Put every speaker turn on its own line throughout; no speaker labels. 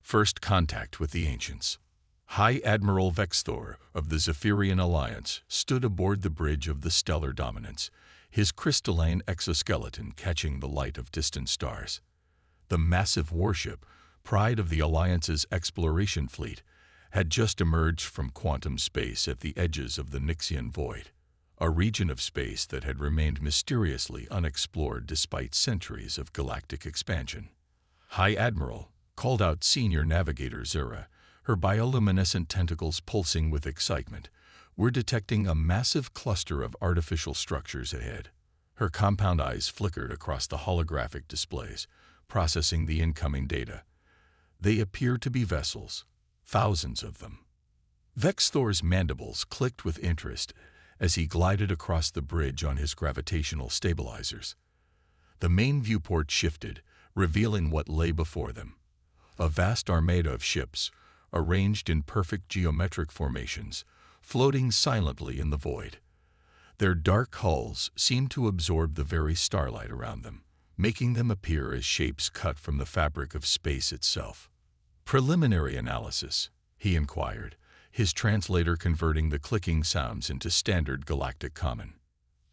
First contact with the ancients. High Admiral Vexthor of the Zephyrian Alliance stood aboard the bridge of the stellar dominance, his crystalline exoskeleton catching the light of distant stars. The massive warship, pride of the Alliance's exploration fleet, had just emerged from quantum space at the edges of the Nixian void, a region of space that had remained mysteriously unexplored despite centuries of galactic expansion. High Admiral called out Senior Navigator Zura, her bioluminescent tentacles pulsing with excitement. We're detecting a massive cluster of artificial structures ahead. Her compound eyes flickered across the holographic displays, processing the incoming data. They appear to be vessels, thousands of them. Vexthor's mandibles clicked with interest as he glided across the bridge on his gravitational stabilizers. The main viewport shifted, revealing what lay before them. A vast armada of ships, arranged in perfect geometric formations, floating silently in the void. Their dark hulls seemed to absorb the very starlight around them, making them appear as shapes cut from the fabric of space itself. Preliminary analysis, he inquired, his translator converting the clicking sounds into standard galactic common.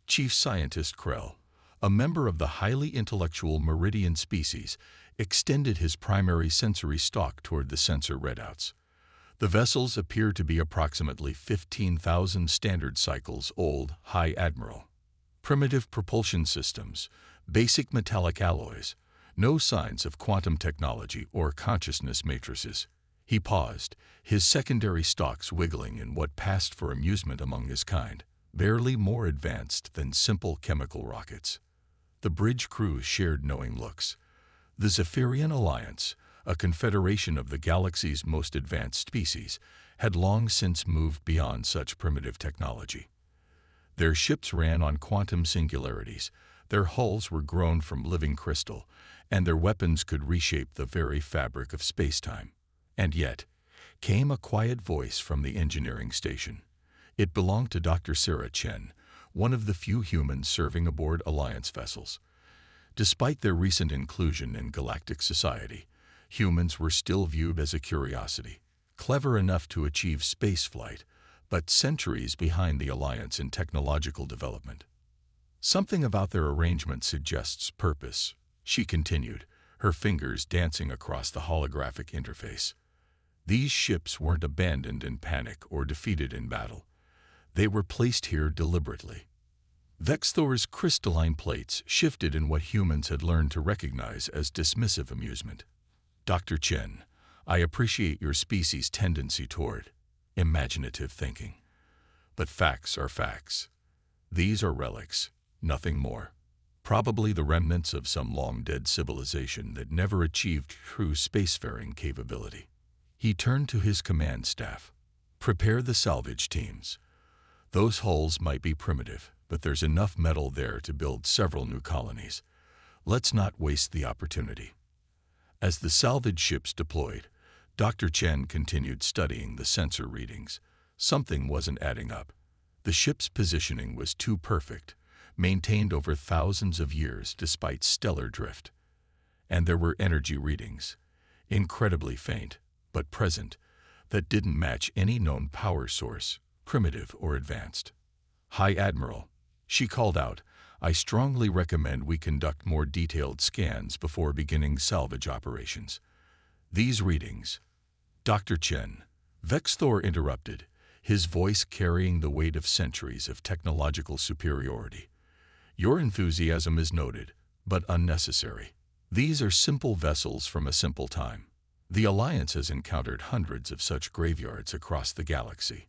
Chief Scientist Krell, a member of the highly intellectual Meridian species, extended his primary sensory stalk toward the sensor readouts. The vessels appear to be approximately 15,000 standard cycles old, High Admiral. Primitive propulsion systems, basic metallic alloys, no signs of quantum technology or consciousness matrices. He paused, his secondary stalks wiggling in what passed for amusement among his kind, barely more advanced than simple chemical rockets. The bridge crew shared knowing looks. The Zephyrian Alliance, a confederation of the galaxy's most advanced species, had long since moved beyond such primitive technology. Their ships ran on quantum singularities, their hulls were grown from living crystal, and their weapons could reshape the very fabric of space-time. And yet, came a quiet voice from the engineering station. It belonged to Dr. Sarah Chen, one of the few humans serving aboard Alliance vessels. Despite their recent inclusion in galactic society, humans were still viewed as a curiosity, clever enough to achieve spaceflight, but centuries behind the Alliance in technological development. Something about their arrangement suggests purpose, she continued, her fingers dancing across the holographic interface. These ships weren't abandoned in panic or defeated in battle. They were placed here deliberately. Vexthor's crystalline plates shifted in what humans had learned to recognize as dismissive amusement. Dr. Chen, I appreciate your species' tendency toward imaginative thinking. But facts are facts. These are relics, nothing more. Probably the remnants of some long-dead civilization that never achieved true spacefaring capability. He turned to his command staff. Prepare the salvage teams. Those hulls might be primitive, but there's enough metal there to build several new colonies. Let's not waste the opportunity. As the salvage ships deployed, Dr. Chen continued studying the sensor readings. Something wasn't adding up. The ship's positioning was too perfect, maintained over thousands of years despite stellar drift. And there were energy readings, incredibly faint, but present, that didn't match any known power source, primitive or advanced. High Admiral, she called out, I strongly recommend we conduct more detailed scans before beginning salvage operations. These readings, Dr. Chen, Vexthor interrupted, his voice carrying the weight of centuries of technological superiority. Your enthusiasm is noted, but unnecessary. These are simple vessels from a simple time. The Alliance has encountered hundreds of such graveyards across the galaxy.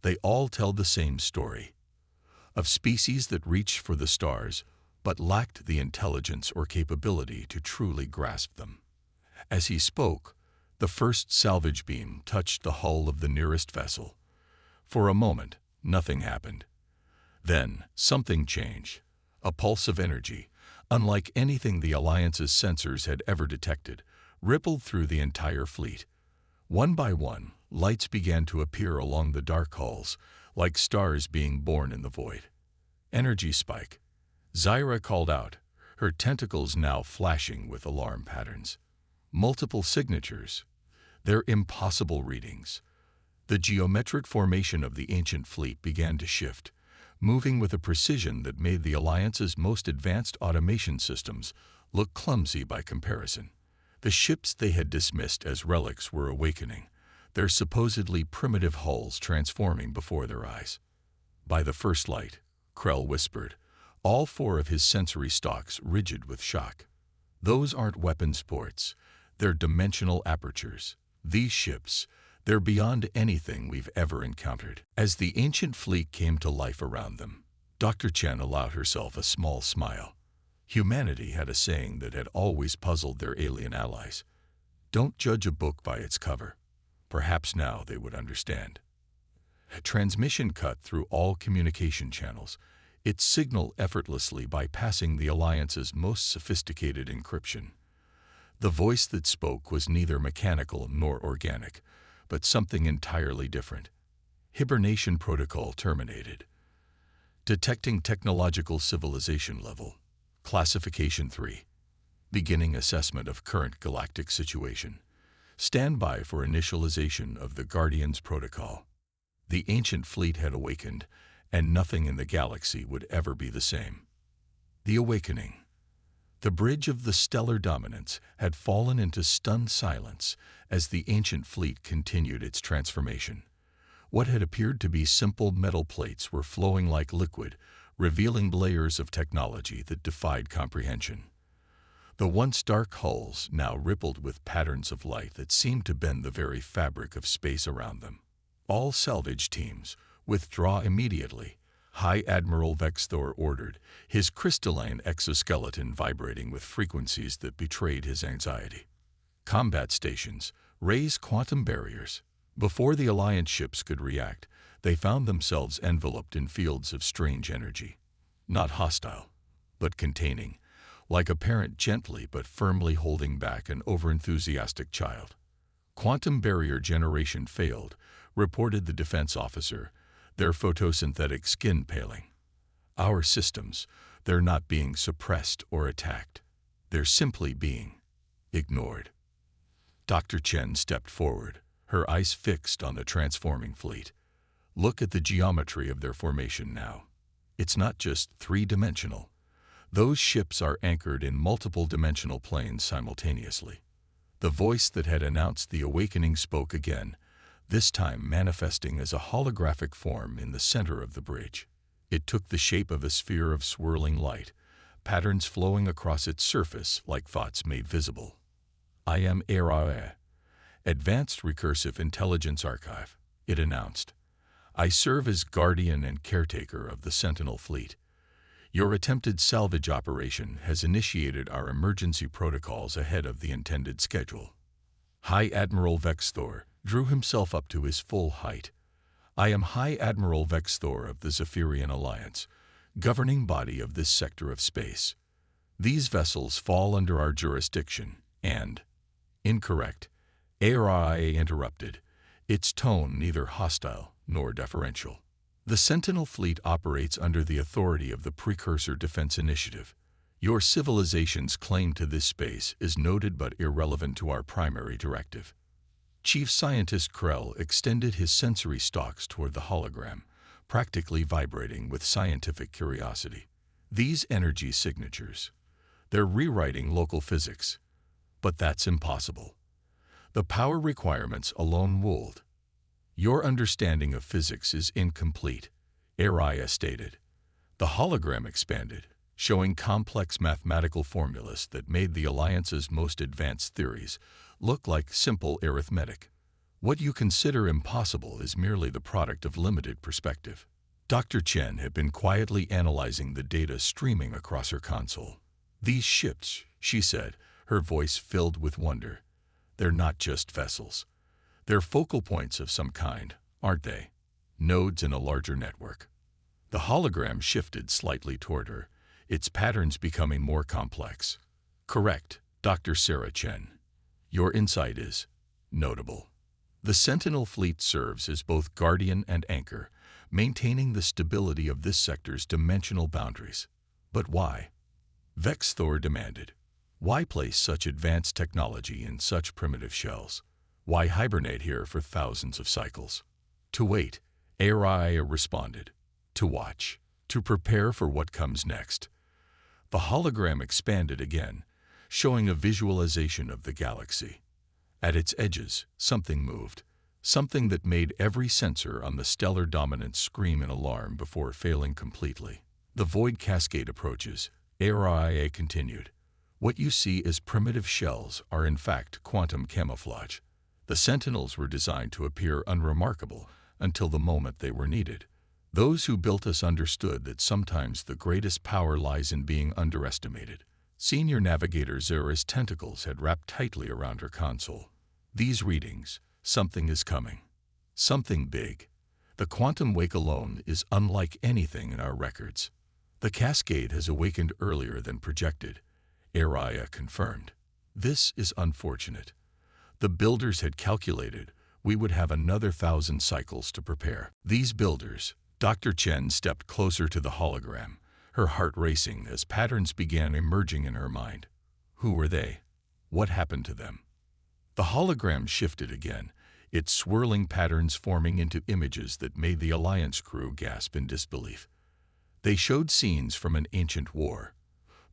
They all tell the same story, of species that reached for the stars, but lacked the intelligence or capability to truly grasp them. As he spoke, the first salvage beam touched the hull of the nearest vessel. For a moment, nothing happened. Then, something changed. A pulse of energy, unlike anything the Alliance's sensors had ever detected, rippled through the entire fleet. One by one, lights began to appear along the dark hulls, like stars being born in the void. Energy spike. Zyra called out, her tentacles now flashing with alarm patterns. Multiple signatures. They're impossible readings. The geometric formation of the ancient fleet began to shift, moving with a precision that made the Alliance's most advanced automation systems look clumsy by comparison. The ships they had dismissed as relics were awakening, their supposedly primitive hulls transforming before their eyes. By the first light, Krell whispered, all four of his sensory stalks rigid with shock. Those aren't weapon sports, they're dimensional apertures. These ships, they're beyond anything we've ever encountered. As the ancient fleet came to life around them, Dr. Chen allowed herself a small smile. Humanity had a saying that had always puzzled their alien allies. Don't judge a book by its cover. Perhaps now they would understand. A transmission cut through all communication channels, its signal effortlessly bypassing the Alliance's most sophisticated encryption. The voice that spoke was neither mechanical nor organic, but something entirely different. Hibernation protocol terminated. Detecting technological civilization level. Classification 3. Beginning assessment of current galactic situation. Stand by for initialization of the Guardian's protocol. The ancient fleet had awakened, and nothing in the galaxy would ever be the same. The awakening. The bridge of the stellar dominance had fallen into stunned silence as the ancient fleet continued its transformation. What had appeared to be simple metal plates were flowing like liquid, revealing layers of technology that defied comprehension. The once dark hulls now rippled with patterns of light that seemed to bend the very fabric of space around them. All salvage teams, withdraw immediately, High Admiral Vexthor ordered, his crystalline exoskeleton vibrating with frequencies that betrayed his anxiety. Combat stations, raise quantum barriers. Before the Alliance ships could react, they found themselves enveloped in fields of strange energy. Not hostile, but containing, like a parent gently but firmly holding back an overenthusiastic child. Quantum barrier generation failed, reported the defense officer, their photosynthetic skin paling. Our systems, they're not being suppressed or attacked. They're simply being ignored. Dr. Chen stepped forward, her eyes fixed on the transforming fleet. Look at the geometry of their formation now. It's not just three-dimensional. Those ships are anchored in multiple dimensional planes simultaneously. The voice that had announced the awakening spoke again, this time manifesting as a holographic form in the center of the bridge. It took the shape of a sphere of swirling light, patterns flowing across its surface like thoughts made visible. I am HFY, Advanced Recursive Intelligence Archive, it announced. I serve as guardian and caretaker of the Sentinel fleet. Your attempted salvage operation has initiated our emergency protocols ahead of the intended schedule. High Admiral Vexthor drew himself up to his full height. I am High Admiral Vexthor of the Zephyrian Alliance, governing body of this sector of space. These vessels fall under our jurisdiction and... Incorrect. HFY interrupted, its tone neither hostile nor deferential. The Sentinel fleet operates under the authority of the Precursor Defense Initiative. Your civilization's claim to this space is noted but irrelevant to our primary directive. Chief Scientist Krell extended his sensory stalks toward the hologram, practically vibrating with scientific curiosity. These energy signatures, they're rewriting local physics. But that's impossible. The power requirements alone ruled. Your understanding of physics is incomplete, HFY stated. The hologram expanded, showing complex mathematical formulas that made the Alliance's most advanced theories look like simple arithmetic. What you consider impossible is merely the product of limited perspective. Dr. Chen had been quietly analyzing the data streaming across her console. These ships, she said, her voice filled with wonder. They're not just vessels. They're focal points of some kind, aren't they? Nodes in a larger network. The hologram shifted slightly toward her, its patterns becoming more complex. Correct, Dr. Sarah Chen. Your insight is notable. The Sentinel fleet serves as both guardian and anchor, maintaining the stability of this sector's dimensional boundaries. But why? Vexthor demanded. Why place such advanced technology in such primitive shells? Why hibernate here for thousands of cycles? To wait, Araya responded. To watch. To prepare for what comes next. The hologram expanded again, showing a visualization of the galaxy. At its edges, something moved. Something that made every sensor on the stellar dominance scream in alarm before failing completely. The void cascade approaches. Araya continued. What you see as primitive shells are in fact quantum camouflage. The sentinels were designed to appear unremarkable until the moment they were needed. Those who built us understood that sometimes the greatest power lies in being underestimated. Senior Navigator Zera's tentacles had wrapped tightly around her console. These readings, something is coming. Something big. The quantum wake alone is unlike anything in our records. The cascade has awakened earlier than projected, Araya confirmed. This is unfortunate. The builders had calculated we would have another 1,000 cycles to prepare. These builders, Dr. Chen stepped closer to the hologram, her heart racing as patterns began emerging in her mind. Who were they? What happened to them? The hologram shifted again, its swirling patterns forming into images that made the Alliance crew gasp in disbelief. They showed scenes from an ancient war,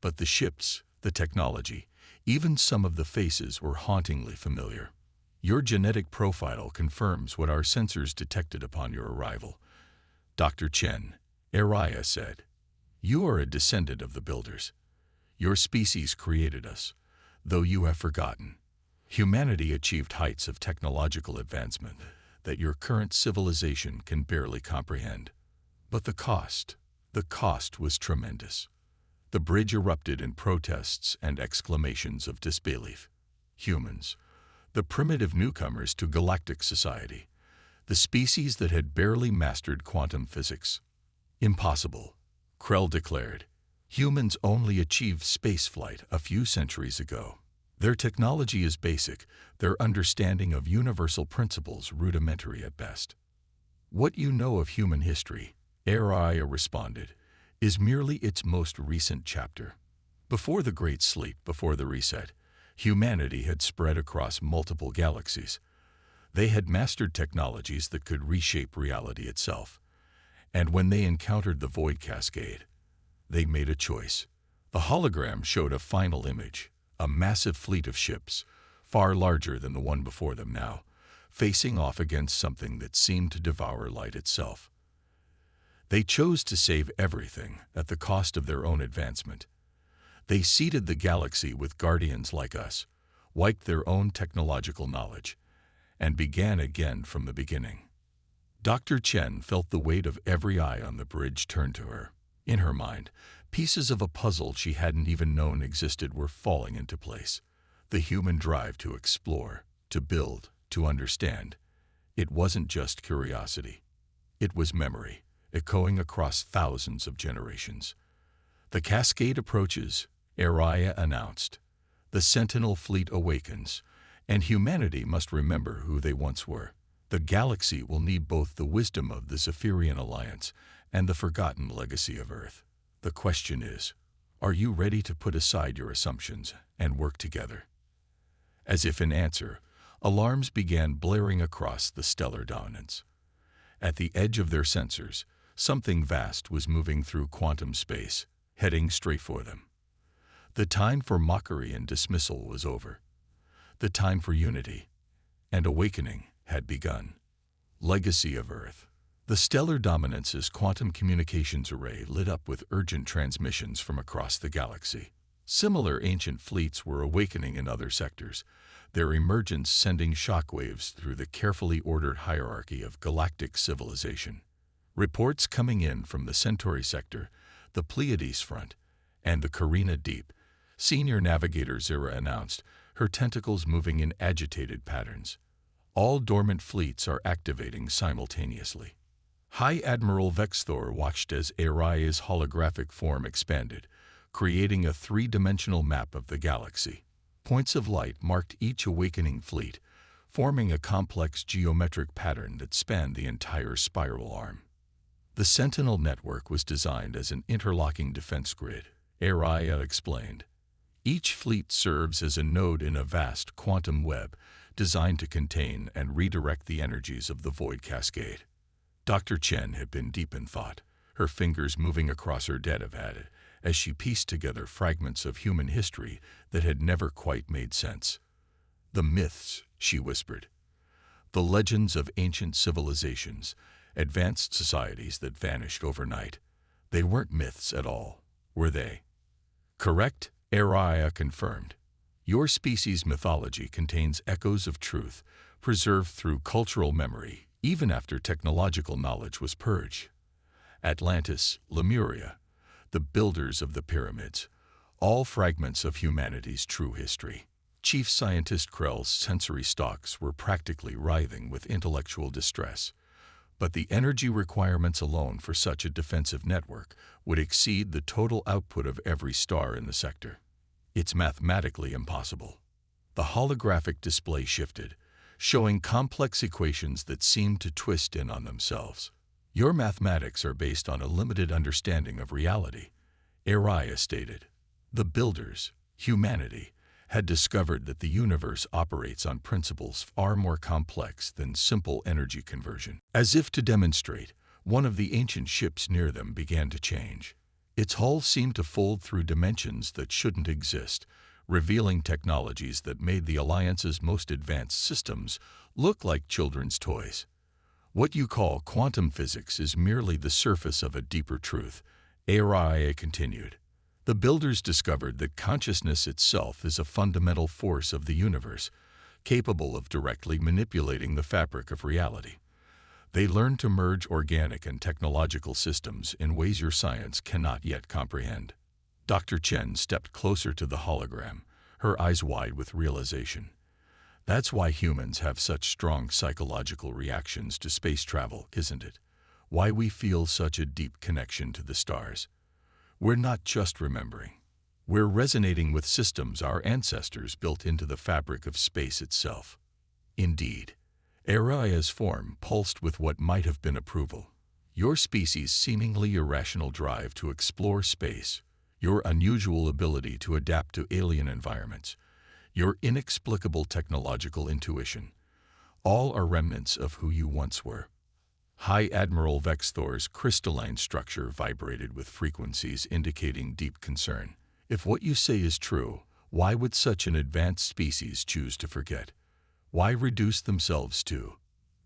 but the ships, the technology, even some of the faces were hauntingly familiar. Your genetic profile confirms what our sensors detected upon your arrival, Dr. Chen, Araya said. You are a descendant of the builders. Your species created us, though you have forgotten. Humanity achieved heights of technological advancement that your current civilization can barely comprehend. But the cost was tremendous. The bridge erupted in protests and exclamations of disbelief. Humans, the primitive newcomers to galactic society, the species that had barely mastered quantum physics. Impossible, Krell declared. Humans only achieved spaceflight a few centuries ago. Their technology is basic, their understanding of universal principles rudimentary at best. What you know of human history, Araya responded, is merely its most recent chapter. Before the Great Sleep, before the reset, humanity had spread across multiple galaxies. They had mastered technologies that could reshape reality itself. And when they encountered the void cascade, they made a choice. The hologram showed a final image, a massive fleet of ships, far larger than the one before them now, facing off against something that seemed to devour light itself. They chose to save everything at the cost of their own advancement. They seeded the galaxy with guardians like us, wiped their own technological knowledge, and began again from the beginning. Dr. Chen felt the weight of every eye on the bridge turned to her. In her mind, pieces of a puzzle she hadn't even known existed were falling into place. The human drive to explore, to build, to understand. It wasn't just curiosity. It was memory, echoing across thousands of generations. The cascade approaches, Araya announced. The Sentinel fleet awakens, and humanity must remember who they once were. The galaxy will need both the wisdom of the Zephyrian Alliance and the forgotten legacy of Earth. The question is, are you ready to put aside your assumptions and work together? As if in answer, alarms began blaring across the stellar dominance. At the edge of their sensors, something vast was moving through quantum space, heading straight for them. The time for mockery and dismissal was over. The time for unity and awakening had begun. Legacy of Earth. The stellar dominance's quantum communications array lit up with urgent transmissions from across the galaxy. Similar ancient fleets were awakening in other sectors, their emergence sending shockwaves through the carefully ordered hierarchy of galactic civilization. Reports coming in from the Centauri sector, the Pleiades front, and the Carina Deep. Senior Navigator Zera announced, her tentacles moving in agitated patterns. All dormant fleets are activating simultaneously. High Admiral Vexthor watched as Araya's holographic form expanded, creating a three-dimensional map of the galaxy. Points of light marked each awakening fleet, forming a complex geometric pattern that spanned the entire spiral arm. The Sentinel network was designed as an interlocking defense grid, Araya explained. Each fleet serves as a node in a vast quantum web, designed to contain and redirect the energies of the void cascade. Dr. Chen had been deep in thought, her fingers moving across her datavat as she pieced together fragments of human history that had never quite made sense. The myths, she whispered. The legends of ancient civilizations, advanced societies that vanished overnight. They weren't myths at all, were they? Correct, Araya confirmed. Your species' mythology contains echoes of truth, preserved through cultural memory, even after technological knowledge was purged. Atlantis, Lemuria, the builders of the pyramids, all fragments of humanity's true history. Chief Scientist Krell's sensory stalks were practically writhing with intellectual distress, but the energy requirements alone for such a defensive network would exceed the total output of every star in the sector. It's mathematically impossible. The holographic display shifted, showing complex equations that seemed to twist in on themselves. Your mathematics are based on a limited understanding of reality, Araya stated. The builders, humanity, had discovered that the universe operates on principles far more complex than simple energy conversion. As if to demonstrate, one of the ancient ships near them began to change. Its hull seemed to fold through dimensions that shouldn't exist, revealing technologies that made the Alliance's most advanced systems look like children's toys. What you call quantum physics is merely the surface of a deeper truth, Araya continued. The builders discovered that consciousness itself is a fundamental force of the universe, capable of directly manipulating the fabric of reality. They learned to merge organic and technological systems in ways your science cannot yet comprehend. Dr. Chen stepped closer to the hologram, her eyes wide with realization. That's why humans have such strong psychological reactions to space travel, isn't it? Why we feel such a deep connection to the stars. We're not just remembering. We're resonating with systems our ancestors built into the fabric of space itself. Indeed, Araya's form pulsed with what might have been approval. Your species' seemingly irrational drive to explore space, your unusual ability to adapt to alien environments, your inexplicable technological intuition, all are remnants of who you once were. High Admiral Vexthor's crystalline structure vibrated with frequencies indicating deep concern. If what you say is true, why would such an advanced species choose to forget? Why reduce themselves to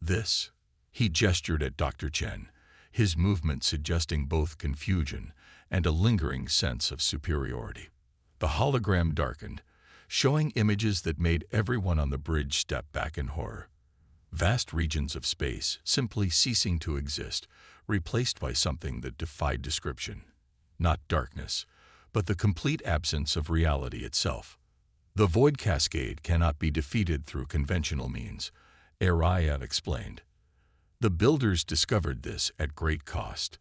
this? He gestured at Dr. Chen, his movement suggesting both confusion and a lingering sense of superiority. The hologram darkened, showing images that made everyone on the bridge step back in horror. Vast regions of space simply ceasing to exist, replaced by something that defied description. Not darkness, but the complete absence of reality itself. The void cascade cannot be defeated through conventional means, Araya explained. The builders discovered this at great cost.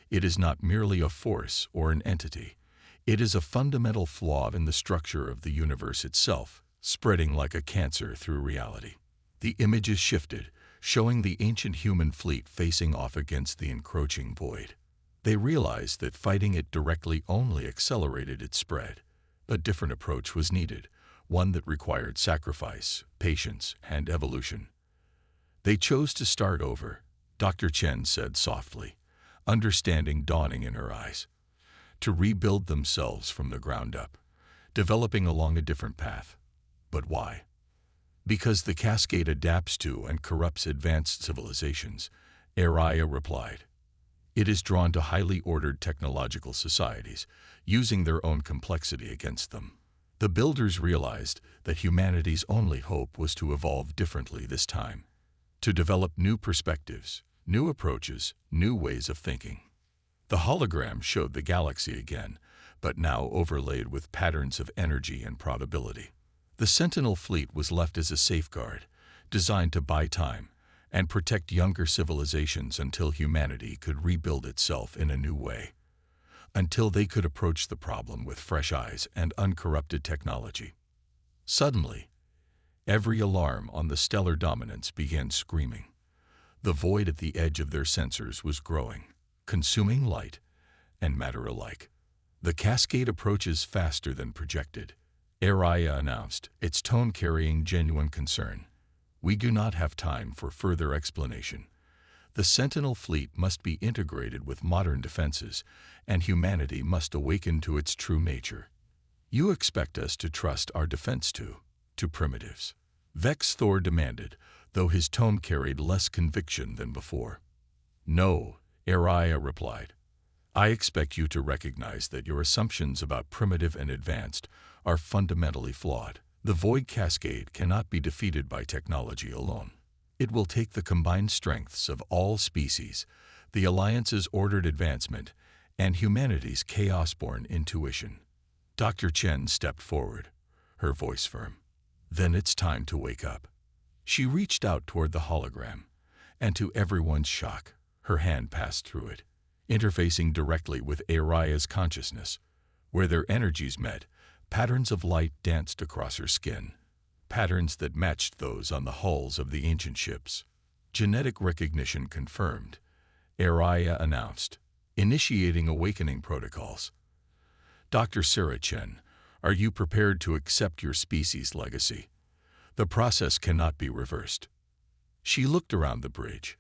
It is not merely a force or an entity. It is a fundamental flaw in the structure of the universe itself, spreading like a cancer through reality. The images shifted, showing the ancient human fleet facing off against the encroaching void. They realized that fighting it directly only accelerated its spread. A different approach was needed, one that required sacrifice, patience, and evolution. They chose to start over, Dr. Chen said softly, understanding dawning in her eyes. To rebuild themselves from the ground up, developing along a different path. But why? Because the cascade adapts to and corrupts advanced civilizations, Araya replied. It is drawn to highly ordered technological societies, using their own complexity against them. The builders realized that humanity's only hope was to evolve differently this time, to develop new perspectives, new approaches, new ways of thinking. The hologram showed the galaxy again, but now overlaid with patterns of energy and probability. The Sentinel fleet was left as a safeguard, designed to buy time and protect younger civilizations until humanity could rebuild itself in a new way, until they could approach the problem with fresh eyes and uncorrupted technology. Suddenly, every alarm on the stellar dominance began screaming. The void at the edge of their sensors was growing, consuming light and matter alike. The cascade approaches faster than projected, Araya announced, its tone carrying genuine concern. We do not have time for further explanation. The Sentinel fleet must be integrated with modern defenses, and humanity must awaken to its true nature. You expect us to trust our defense to primitives? Vex Thor demanded, though his tone carried less conviction than before. No, Ariah replied. I expect you to recognize that your assumptions about primitive and advanced are fundamentally flawed. The Void Cascade cannot be defeated by technology alone. It will take the combined strengths of all species, the Alliance's ordered advancement, and humanity's chaos-born intuition. Dr. Chen stepped forward, her voice firm. Then it's time to wake up. She reached out toward the hologram, and to everyone's shock, her hand passed through it, interfacing directly with Ariah's consciousness. Where their energies met, patterns of light danced across her skin, patterns that matched those on the hulls of the ancient ships. Genetic recognition confirmed, Ariah announced, initiating awakening protocols. Dr. Sarah Chen, are you prepared to accept your species' legacy? The process cannot be reversed. She looked around the bridge,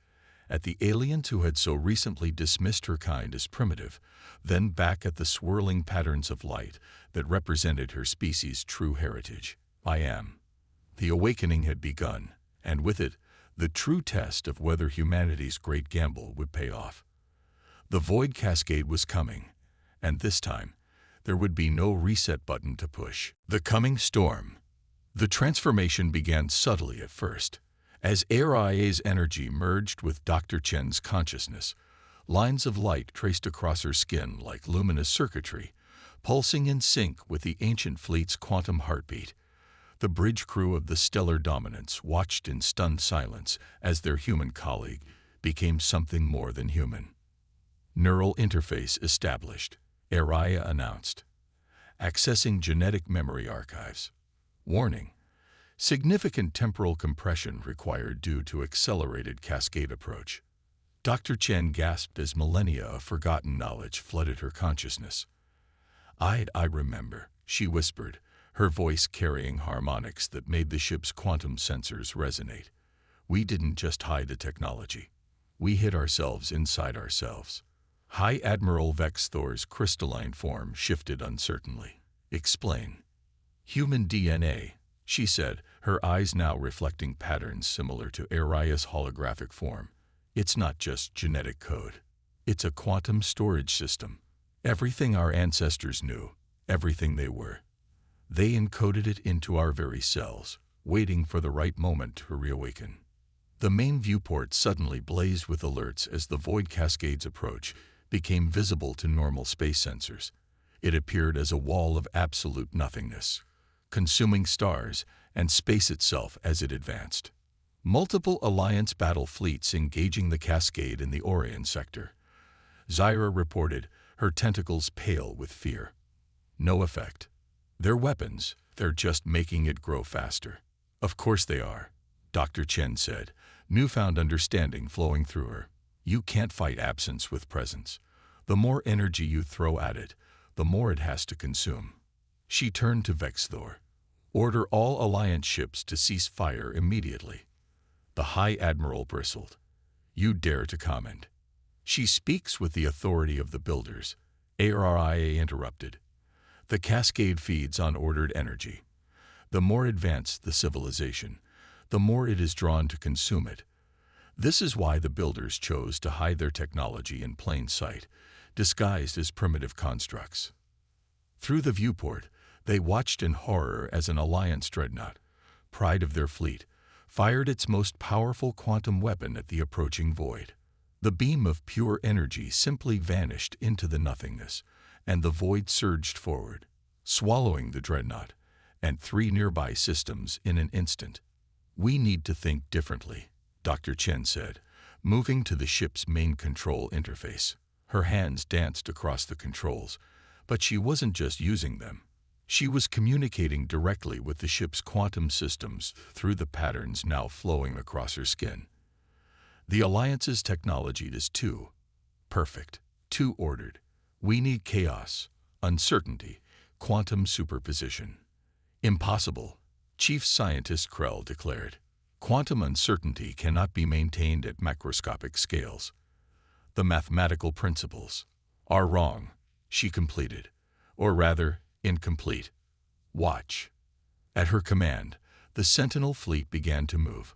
at the aliens who had so recently dismissed her kind as primitive, then back at the swirling patterns of light that represented her species' true heritage. I am. The awakening had begun, and with it, the true test of whether humanity's great gamble would pay off. The Void Cascade was coming, and this time, there would be no reset button to push. The coming storm. The transformation began subtly at first. As Ariah's energy merged with Dr. Chen's consciousness, lines of light traced across her skin like luminous circuitry, pulsing in sync with the ancient fleet's quantum heartbeat. The bridge crew of the Stellar Dominance watched in stunned silence as their human colleague became something more than human. Neural interface established, Ariah announced. Accessing genetic memory archives. Warning. Significant temporal compression required due to accelerated cascade approach. Dr. Chen gasped as millennia of forgotten knowledge flooded her consciousness. I remember, she whispered, her voice carrying harmonics that made the ship's quantum sensors resonate. We didn't just hide the technology. We hid ourselves inside ourselves. High Admiral Vex Thor's crystalline form shifted uncertainly. Explain. Human DNA, she said, her eyes now reflecting patterns similar to Ariah's holographic form. It's not just genetic code. It's a quantum storage system. Everything our ancestors knew, everything they were. They encoded it into our very cells, waiting for the right moment to reawaken. The main viewport suddenly blazed with alerts as the Void Cascade's approach became visible to normal space sensors. It appeared as a wall of absolute nothingness, consuming stars and space itself as it advanced. Multiple Alliance battle fleets engaging the Cascade in the Orion sector. Zyra reported, her tentacles pale with fear. No effect. They're weapons, they're just making it grow faster. Of course they are, Dr. Chen said, newfound understanding flowing through her. You can't fight absence with presence. The more energy you throw at it, the more it has to consume. She turned to Vex Thor. Order all Alliance ships to cease fire immediately. The High Admiral bristled. You dare to comment. She speaks with the authority of the builders, Ariah interrupted. The Cascade feeds on ordered energy. The more advanced the civilization, the more it is drawn to consume it. This is why the builders chose to hide their technology in plain sight, disguised as primitive constructs. Through the viewport, they watched in horror as an Alliance dreadnought, pride of their fleet, fired its most powerful quantum weapon at the approaching void. The beam of pure energy simply vanished into the nothingness, and the void surged forward, swallowing the dreadnought and 3 nearby systems in an instant. We need to think differently, Dr. Chen said, moving to the ship's main control interface. Her hands danced across the controls, but she wasn't just using them. She was communicating directly with the ship's quantum systems through the patterns now flowing across her skin. The Alliance's technology is too perfect, too ordered. We need chaos, uncertainty, quantum superposition. Impossible, Chief Scientist Krell declared. Quantum uncertainty cannot be maintained at macroscopic scales. The mathematical principles are wrong, she completed, or rather, incomplete. Watch. At her command, the Sentinel fleet began to move.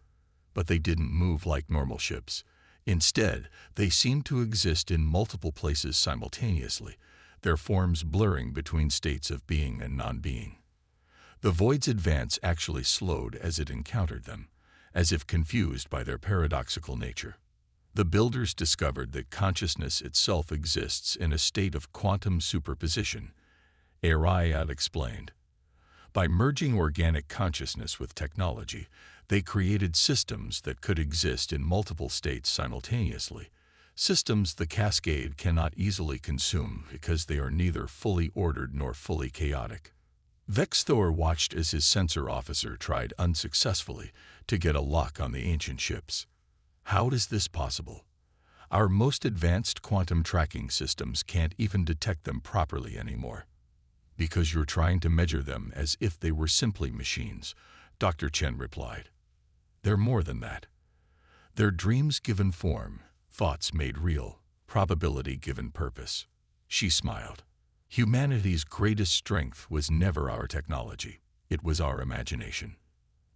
But they didn't move like normal ships. Instead, they seemed to exist in multiple places simultaneously, their forms blurring between states of being and non-being. The void's advance actually slowed as it encountered them, as if confused by their paradoxical nature. The builders discovered that consciousness itself exists in a state of quantum superposition, HFY explained. By merging organic consciousness with technology, they created systems that could exist in multiple states simultaneously, systems the cascade cannot easily consume because they are neither fully ordered nor fully chaotic. Vexthor watched as his sensor officer tried unsuccessfully to get a lock on the ancient ships. How is this possible? Our most advanced quantum tracking systems can't even detect them properly anymore. Because you're trying to measure them as if they were simply machines, Dr. Chen replied. They're more than that. They're dreams given form, thoughts made real, probability given purpose. She smiled. Humanity's greatest strength was never our technology, it was our imagination.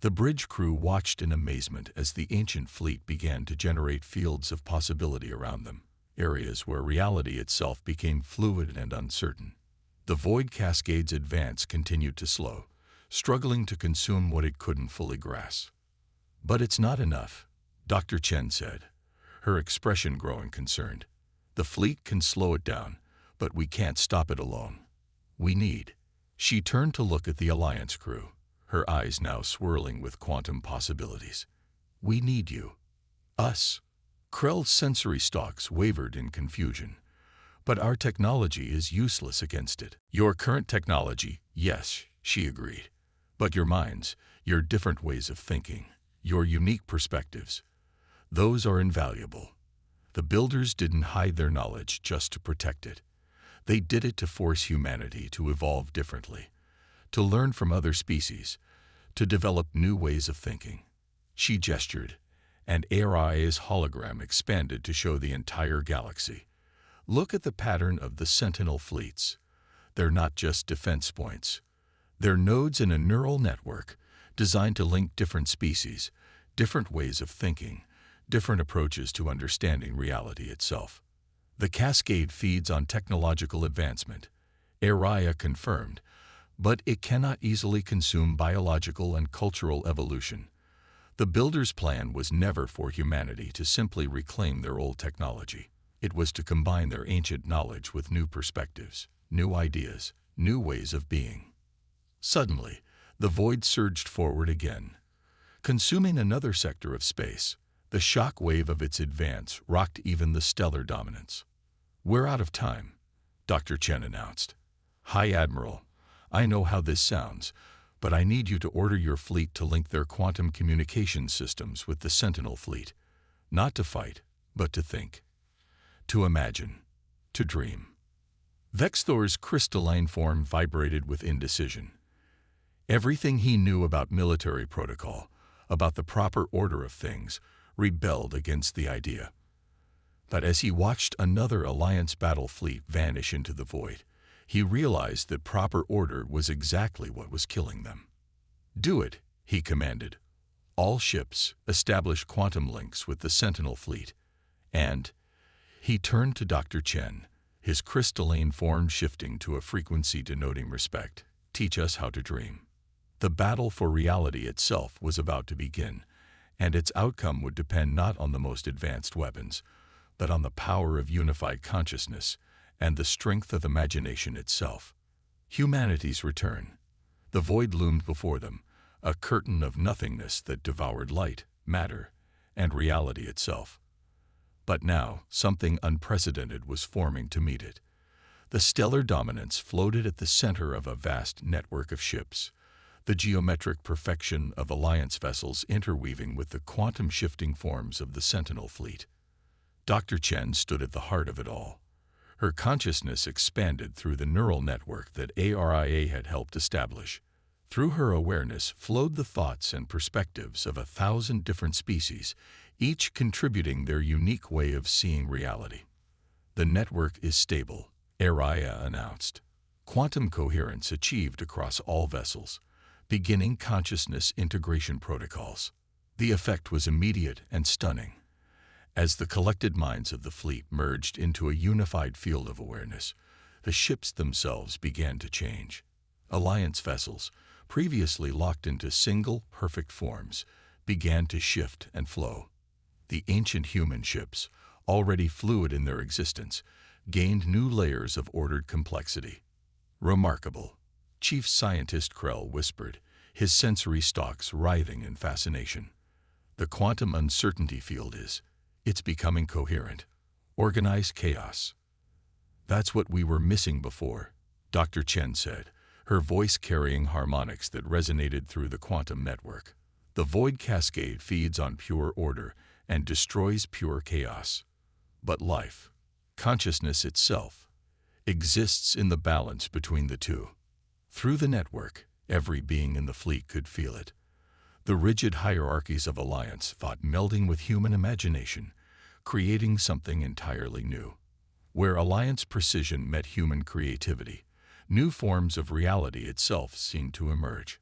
The bridge crew watched in amazement as the ancient fleet began to generate fields of possibility around them, areas where reality itself became fluid and uncertain. The void cascade's advance continued to slow, struggling to consume what it couldn't fully grasp. But it's not enough, Dr. Chen said, her expression growing concerned. The fleet can slow it down, but we can't stop it alone. We need. She turned to look at the Alliance crew, her eyes now swirling with quantum possibilities. We need you. Us. Krell's sensory stalks wavered in confusion. But our technology is useless against it. Your current technology, yes, she agreed. But your minds, your different ways of thinking, your unique perspectives, those are invaluable. The builders didn't hide their knowledge just to protect it. They did it to force humanity to evolve differently, to learn from other species, to develop new ways of thinking. She gestured, and HFY's hologram expanded to show the entire galaxy. Look at the pattern of the Sentinel fleets. They're not just defense points. They're nodes in a neural network designed to link different species, different ways of thinking, different approaches to understanding reality itself. The cascade feeds on technological advancement, HFY confirmed, but it cannot easily consume biological and cultural evolution. The builders' plan was never for humanity to simply reclaim their old technology. It was to combine their ancient knowledge with new perspectives, new ideas, new ways of being. Suddenly, the void surged forward again, consuming another sector of space. The shock wave of its advance rocked even the stellar dominance. We're out of time, Dr. Chen announced. High Admiral, I know how this sounds, but I need you to order your fleet to link their quantum communication systems with the Sentinel fleet. Not to fight, but to think. To imagine. To dream. Vexthor's crystalline form vibrated with indecision. Everything he knew about military protocol, about the proper order of things, rebelled against the idea. But as he watched another Alliance battle fleet vanish into the void, he realized that proper order was exactly what was killing them. Do it, he commanded. All ships establish quantum links with the Sentinel fleet. And he turned to Dr. Chen, his crystalline form shifting to a frequency denoting respect. Teach us how to dream. The battle for reality itself was about to begin, and its outcome would depend not on the most advanced weapons, but on the power of unified consciousness and the strength of imagination itself. Humanity's return. The void loomed before them, a curtain of nothingness that devoured light, matter, and reality itself. But now, something unprecedented was forming to meet it. The stellar dominance floated at the center of a vast network of ships, the geometric perfection of Alliance vessels interweaving with the quantum-shifting forms of the Sentinel fleet. Dr. Chen stood at the heart of it all. Her consciousness expanded through the neural network that ARIA had helped establish, Through her awareness flowed the thoughts and perspectives of 1,000 different species, each contributing their unique way of seeing reality. The network is stable, Araya announced. Quantum coherence achieved across all vessels, beginning consciousness integration protocols. The effect was immediate and stunning. As the collected minds of the fleet merged into a unified field of awareness, the ships themselves began to change. Alliance vessels, previously locked into single, perfect forms, began to shift and flow. The ancient human ships, already fluid in their existence, gained new layers of ordered complexity. Remarkable, Chief Scientist Krell whispered, his sensory stalks writhing in fascination. The quantum uncertainty field it's becoming coherent. Organized chaos. That's what we were missing before, Dr. Chen said, her voice carrying harmonics that resonated through the quantum network. The void cascade feeds on pure order and destroys pure chaos. But life, consciousness itself, exists in the balance between the two. Through the network, every being in the fleet could feel it. The rigid hierarchies of alliance thought melding with human imagination, creating something entirely new. Where alliance precision met human creativity, new forms of reality itself seemed to emerge.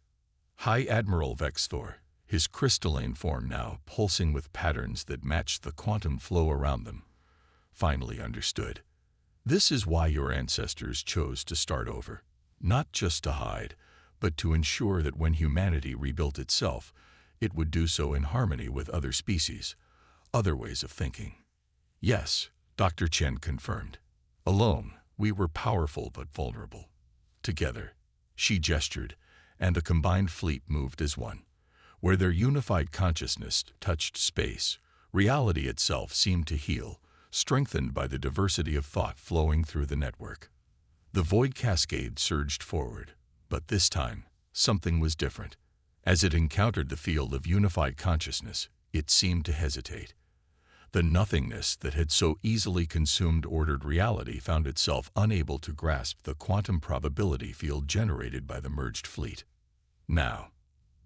High Admiral Vexthor, his crystalline form now pulsing with patterns that matched the quantum flow around them, finally understood. This is why your ancestors chose to start over, not just to hide, but to ensure that when humanity rebuilt itself, it would do so in harmony with other species, other ways of thinking. Yes, Dr. Chen confirmed. Alone, we were powerful but vulnerable. Together, she gestured, and the combined fleet moved as one. Where their unified consciousness touched space, reality itself seemed to heal, strengthened by the diversity of thought flowing through the network. The void cascade surged forward, but this time, something was different. As it encountered the field of unified consciousness, it seemed to hesitate. The nothingness that had so easily consumed ordered reality found itself unable to grasp the quantum probability field generated by the merged fleet. Now,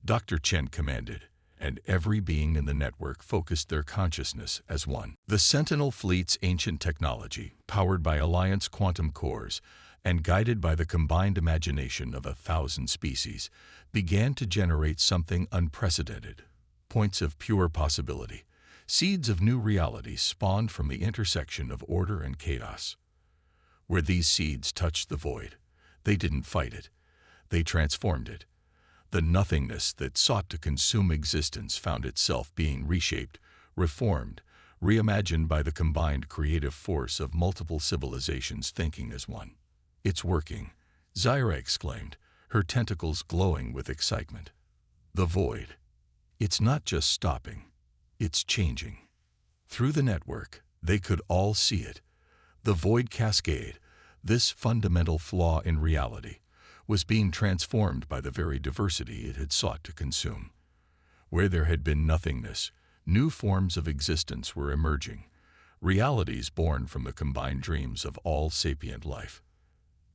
Dr. Chen commanded, and every being in the network focused their consciousness as one. The Sentinel fleet's ancient technology, powered by Alliance quantum cores and guided by the combined imagination of 1,000 species, began to generate something unprecedented. Points of pure possibility, seeds of new realities spawned from the intersection of order and chaos. Where these seeds touched the void, they didn't fight it, they transformed it. The nothingness that sought to consume existence found itself being reshaped, reformed, reimagined by the combined creative force of multiple civilizations thinking as one. It's working, Zyra exclaimed, her tentacles glowing with excitement. The void. It's not just stopping, it's changing. Through the network, they could all see it. The void cascade, this fundamental flaw in reality, was being transformed by the very diversity it had sought to consume. Where there had been nothingness, new forms of existence were emerging, realities born from the combined dreams of all sapient life.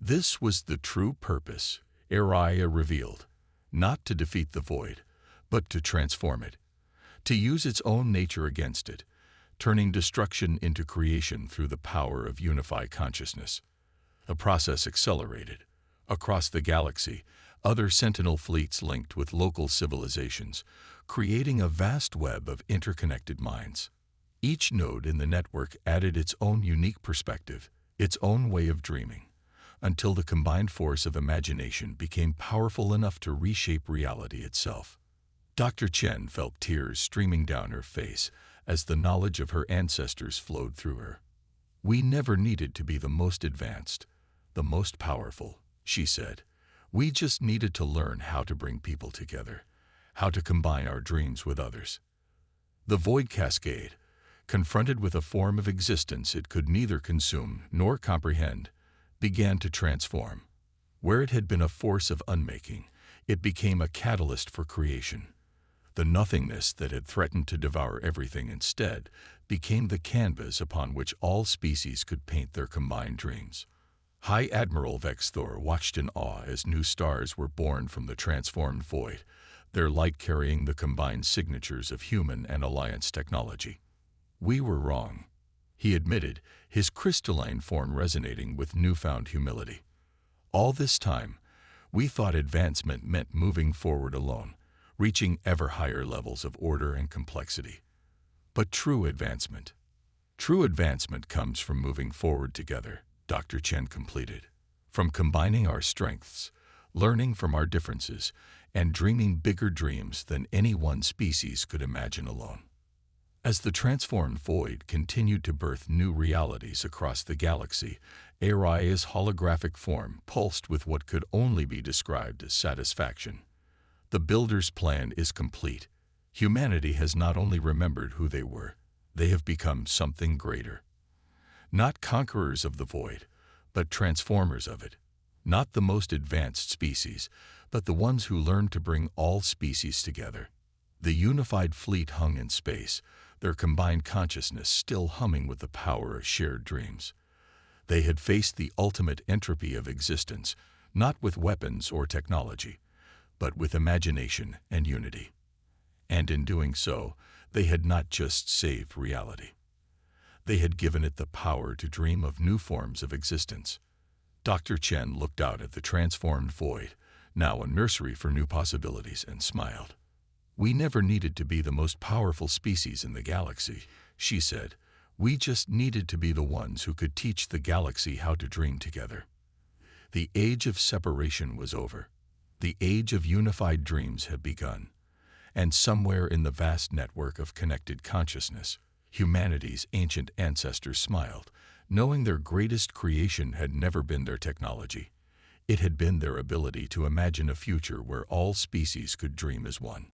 This was the true purpose, Araya revealed, not to defeat the void, but to transform it, to use its own nature against it, turning destruction into creation through the power of unified consciousness. The process accelerated. Across the galaxy, other Sentinel fleets linked with local civilizations, creating a vast web of interconnected minds. Each node in the network added its own unique perspective, its own way of dreaming, until the combined force of imagination became powerful enough to reshape reality itself. Dr. Chen felt tears streaming down her face as the knowledge of her ancestors flowed through her. We never needed to be the most advanced, the most powerful, she said. We just needed to learn how to bring people together, how to combine our dreams with others. The void cascade, confronted with a form of existence it could neither consume nor comprehend, began to transform. Where it had been a force of unmaking, it became a catalyst for creation. The nothingness that had threatened to devour everything instead became the canvas upon which all species could paint their combined dreams. High Admiral Vexthor watched in awe as new stars were born from the transformed void, their light carrying the combined signatures of human and Alliance technology. "We were wrong," he admitted, his crystalline form resonating with newfound humility. "All this time, we thought advancement meant moving forward alone, reaching ever higher levels of order and complexity. But true advancement comes from moving forward together," Dr. Chen completed. "From combining our strengths, learning from our differences, and dreaming bigger dreams than any one species could imagine alone." As the transformed void continued to birth new realities across the galaxy, Aria's holographic form pulsed with what could only be described as satisfaction. The Builder's plan is complete. Humanity has not only remembered who they were, they have become something greater. Not conquerors of the void, but transformers of it. Not the most advanced species, but the ones who learned to bring all species together. The unified fleet hung in space, their combined consciousness still humming with the power of shared dreams. They had faced the ultimate entropy of existence, not with weapons or technology, but with imagination and unity. And in doing so, they had not just saved reality. They had given it the power to dream of new forms of existence. Dr. Chen looked out at the transformed void, now a nursery for new possibilities, and smiled. "We never needed to be the most powerful species in the galaxy," she said. "We just needed to be the ones who could teach the galaxy how to dream together." The age of separation was over. The age of unified dreams had begun. And somewhere in the vast network of connected consciousness, humanity's ancient ancestors smiled, knowing their greatest creation had never been their technology. It had been their ability to imagine a future where all species could dream as one.